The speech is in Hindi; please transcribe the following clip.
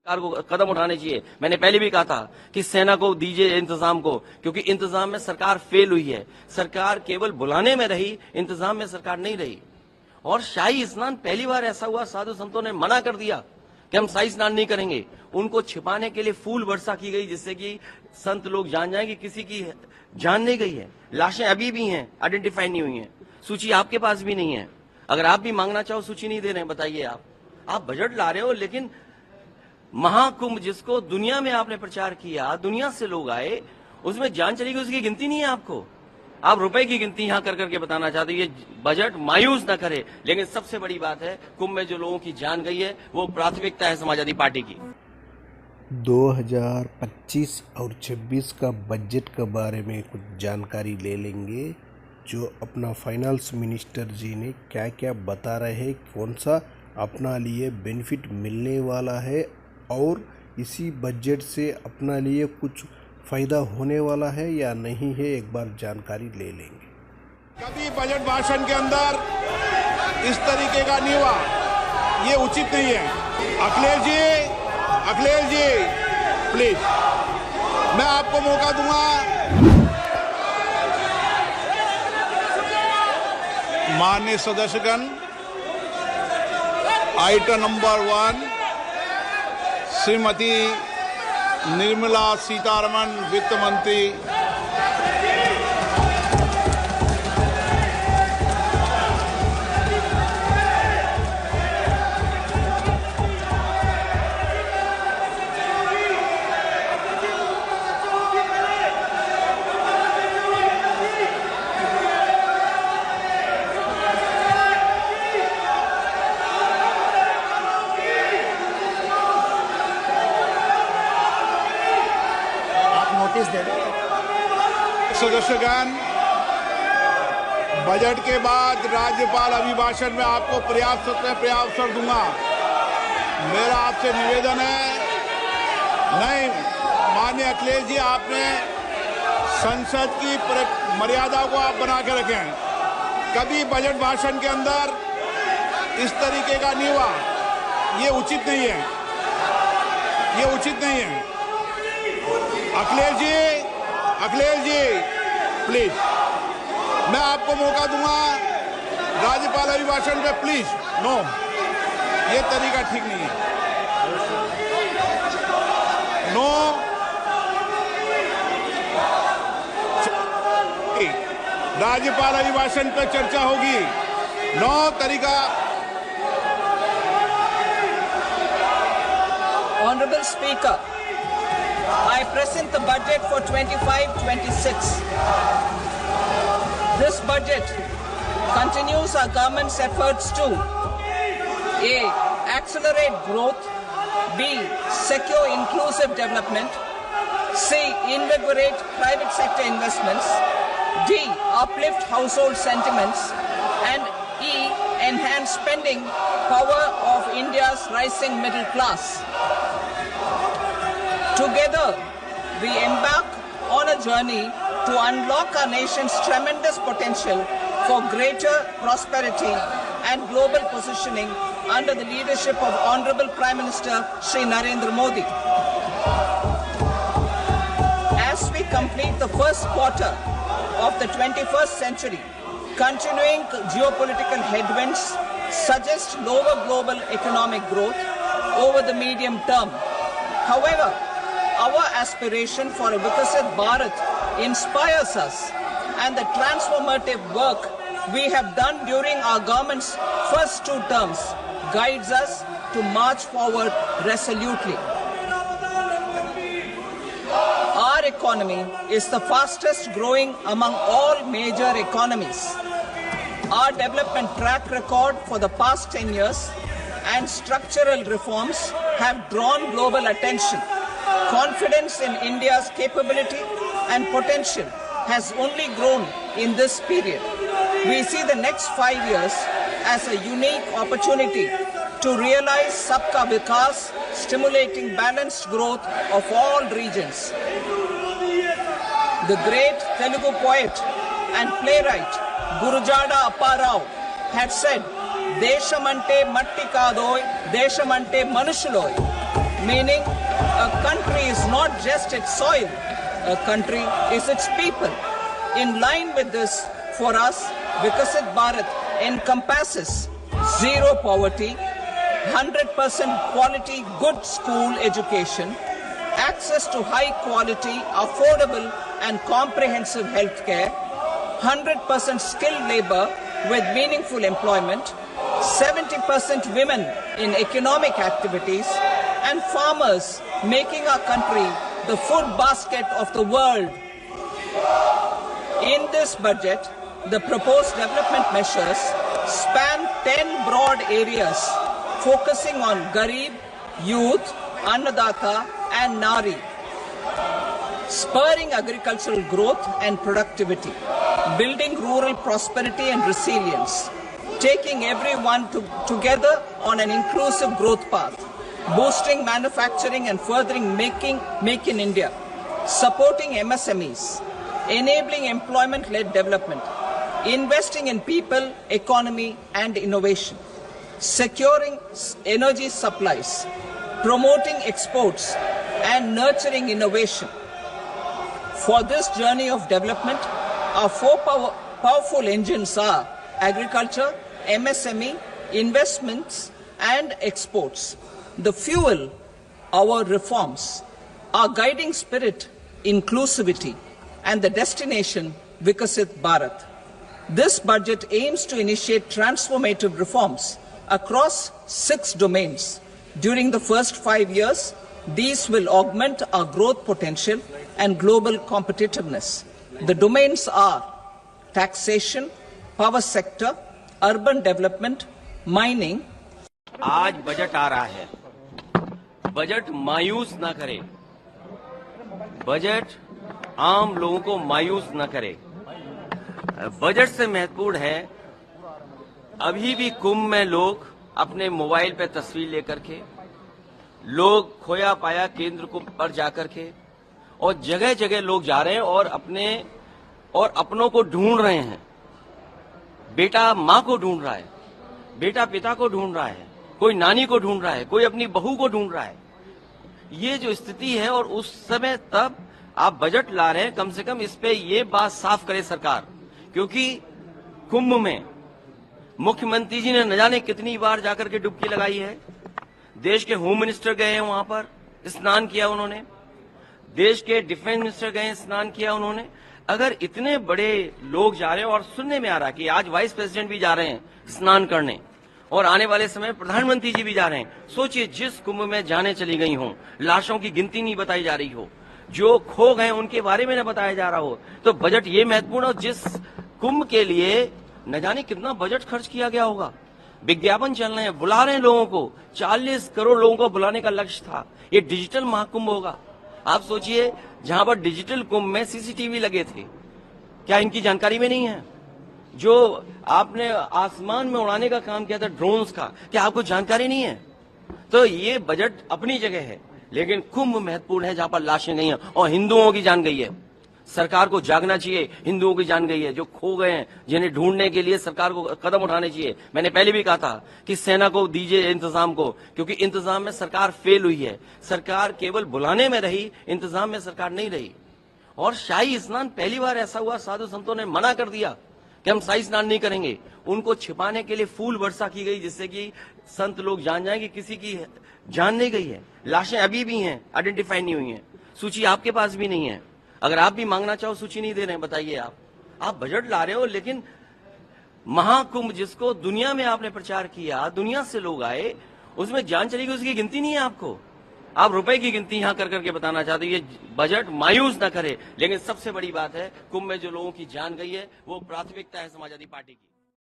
सरकार को कदम उठाने चाहिए। मैंने पहले भी कहा था कि सेना को दीजिए इंतजाम को, क्योंकि इंतजाम में सरकार फेल हुई है। सरकार केवल बुलाने में रही, इंतजाम में सरकार नहीं रही। और शाही स्नान पहली बार ऐसा हुआ, साधु संतों ने मना कर दिया कि हम शाही स्नान नहीं करेंगे। उनको छिपाने के लिए फूल वर्षा की गई, जिससे कि संत लोग जान जाए कि किसी की जान नहीं गई है। लाशें अभी भी हैं, आइडेंटिफाई नहीं हुई हैं। सूची आपके पास भी नहीं है। अगर आप भी मांगना चाहो, सूची नहीं दे रहे हैं, बताइए। आप बजट ला रहे हो, लेकिन महाकुंभ जिसको दुनिया में आपने प्रचार किया, दुनिया से लोग आए, उसमें जान चली गई, उसकी गिनती नहीं है आपको। आप रुपए की गिनती यहां कर करके बताना चाहते हो। ये बजट मायूस न करे, लेकिन सबसे बड़ी बात है, कुंभ में जो लोगों की जान गई है वो प्राथमिकता है समाजवादी पार्टी की। 2025 और 26 का बजट के बारे में कुछ जानकारी ले लेंगे, जो अपना फाइनेंस मिनिस्टर जी ने क्या क्या बता रहे हैं, कौन सा अपना लिए बेनिफिट मिलने वाला है और इसी बजट से अपना लिए कुछ फ़ायदा होने वाला है या नहीं है, एक बार जानकारी ले लेंगे। कभी बजट भाषण के अंदर इस तरीके का नहीं हुआ, ये उचित नहीं है। अखिलेश जी प्लीज, मैं आपको मौका दूंगा। माननीय सदस्यगण, आइटम नंबर 1 श्रीमती निर्मला सीतारमण वित्त मंत्री सदस्यगण, बजट के बाद राज्यपाल अभिभाषण में आपको पर्याप्त अवसर दूंगा। मेरा आपसे निवेदन है, नहीं माननीय अखिलेश जी, आपने संसद की मर्यादा को आप बना के रखें। कभी बजट भाषण के अंदर इस तरीके का नहीं हुआ, ये उचित नहीं है, ये उचित नहीं है। अखिलेश जी प्लीज, मैं आपको मौका दूंगा राज्यपाल अभिभाषण पे, प्लीज। नो, ये तरीका ठीक नहीं है। नो, राज्यपाल अभिभाषण पे चर्चा होगी। नो तरीका। Honorable Speaker, I present the budget for 25-26. This budget continues our government's efforts to A. Accelerate growth, B. Secure inclusive development, C. Invigorate private sector investments, D. Uplift household sentiments, and E. Enhance spending power of India's rising middle class. Together, we embark on a journey to unlock our nation's tremendous potential for greater prosperity and global positioning under the leadership of Honorable Prime Minister Shri Narendra Modi. As we complete the first quarter of the 21st century, continuing geopolitical headwinds suggest lower global economic growth over the medium term. However, our aspiration for a Vikasit Bharat inspires us, and the transformative work we have done during our government's first 2 terms guides us to march forward resolutely. Our economy is the fastest growing among all major economies. Our development track record for the past 10 years and structural reforms have drawn global attention. Confidence in India's capability and potential has only grown in this period. We see the next 5 years as a unique opportunity to realize Sabka Vikas, stimulating balanced growth of all regions. The great Telugu poet and playwright Gurujada Apparao had said, "Deshamante matti kadoy, deshamante manushuloy." meaning a country is not just its soil, a country is its people. In line with this, for us, Vikasit Bharat encompasses zero poverty, 100% quality good school education, access to high quality, affordable and comprehensive health care, 100% skilled labor with meaningful employment, 70% women in economic activities, and farmers making our country the food basket of the world. In this budget, the proposed development measures span 10 broad areas focusing on Garib, Youth, Annadata and Nari, spurring agricultural growth and productivity, building rural prosperity and resilience, taking everyone together on an inclusive growth path, boosting manufacturing and furthering Make in India, supporting MSMEs, enabling employment-led development, investing in people, economy and innovation, securing energy supplies, promoting exports and nurturing innovation. For this journey of development, our four powerful engines are agriculture, MSME, investments and exports. The fuel, our reforms, our guiding spirit, inclusivity, and the destination, Vikasit Bharat. This budget aims to initiate transformative reforms across 6 domains. During the first 5 years, these will augment our growth potential and global competitiveness. The domains are taxation, power sector, urban development, mining. आज बजट आ रहा है, बजट मायूस ना करे, बजट आम लोगों को मायूस ना करे। बजट से महत्वपूर्ण है, अभी भी कुंभ में लोग अपने मोबाइल पे तस्वीर लेकर के, लोग खोया पाया केंद्र को पर जाकर के, और जगह जगह लोग जा रहे हैं और अपनों को ढूंढ रहे हैं। बेटा माँ को ढूंढ रहा है, बेटा पिता को ढूंढ रहा है, कोई नानी को ढूंढ रहा है, कोई अपनी बहू को ढूंढ रहा है। ये जो स्थिति है, और उस समय तब आप बजट ला रहे हैं, कम से कम इस पे ये बात साफ करे सरकार, क्योंकि कुंभ में मुख्यमंत्री जी ने न जाने कितनी बार जाकर के डुबकी लगाई है। देश के होम मिनिस्टर गए हैं, वहां पर स्नान किया उन्होंने, देश के डिफेंस मिनिस्टर गए, स्नान किया उन्होंने। अगर इतने बड़े लोग जा रहे हैं, और सुनने में आ रहा कि आज वाइस प्रेसिडेंट भी जा रहे हैं स्नान करने, और आने वाले समय प्रधानमंत्री जी भी जा रहे हैं। सोचिए, जिस कुंभ में जाने चली गई हों, लाशों की गिनती नहीं बताई जा रही हो, जो खो गए उनके बारे में न बताया जा रहा हो, तो बजट ये महत्वपूर्ण हो। जिस कुंभ के लिए न जाने कितना बजट खर्च किया गया होगा, विज्ञापन चल रहे हैं, बुला रहे हैं लोगों को, 40 करोड़ लोगों को बुलाने का लक्ष्य था। ये डिजिटल महाकुंभ होगा। आप सोचिए, जहां पर डिजिटल कुंभ में सीसीटीवी लगे थे, क्या इनकी जानकारी में नहीं है? जो आपने आसमान में उड़ाने का काम किया था ड्रोन्स का, क्या आपको जानकारी नहीं है? तो ये बजट अपनी जगह है, लेकिन कुंभ महत्वपूर्ण है जहां पर लाशें गई हैं और हिंदुओं की जान गई है। सरकार को जागना चाहिए, हिंदुओं की जान गई है, जो खो गए हैं, जिन्हें ढूंढने के लिए सरकार को कदम उठाने चाहिए। मैंने पहले भी कहा था कि सेना को दीजिए इंतजाम को, क्योंकि इंतजाम में सरकार फेल हुई है। सरकार केवल बुलाने में रही, इंतजाम में सरकार नहीं रही। और शाही स्नान पहली बार ऐसा हुआ, साधु संतों ने मना कर दिया कि हम शाही स्नान नहीं करेंगे। उनको छिपाने के लिए फूल वर्षा की गई, जिससे कि संत लोग जान जाएं कि किसी की जान नहीं गई है। लाशें अभी भी हैं, आइडेंटिफाई नहीं हुई हैं। सूची आपके पास भी नहीं है। अगर आप भी मांगना चाहो, सूची नहीं दे रहे हैं, बताइए आप बजट ला रहे हो, लेकिन महाकुंभ जिसको दुनिया में आपने प्रचार किया, दुनिया से लोग आए, उसमें जान चली गई, उसकी गिनती नहीं है आपको। आप रुपए की गिनती यहां कर करके बताना चाहते हो। ये बजट मायूस न करे, लेकिन सबसे बड़ी बात है, कुंभ में जो लोगों की जान गई है, वो प्राथमिकता है समाजवादी पार्टी की।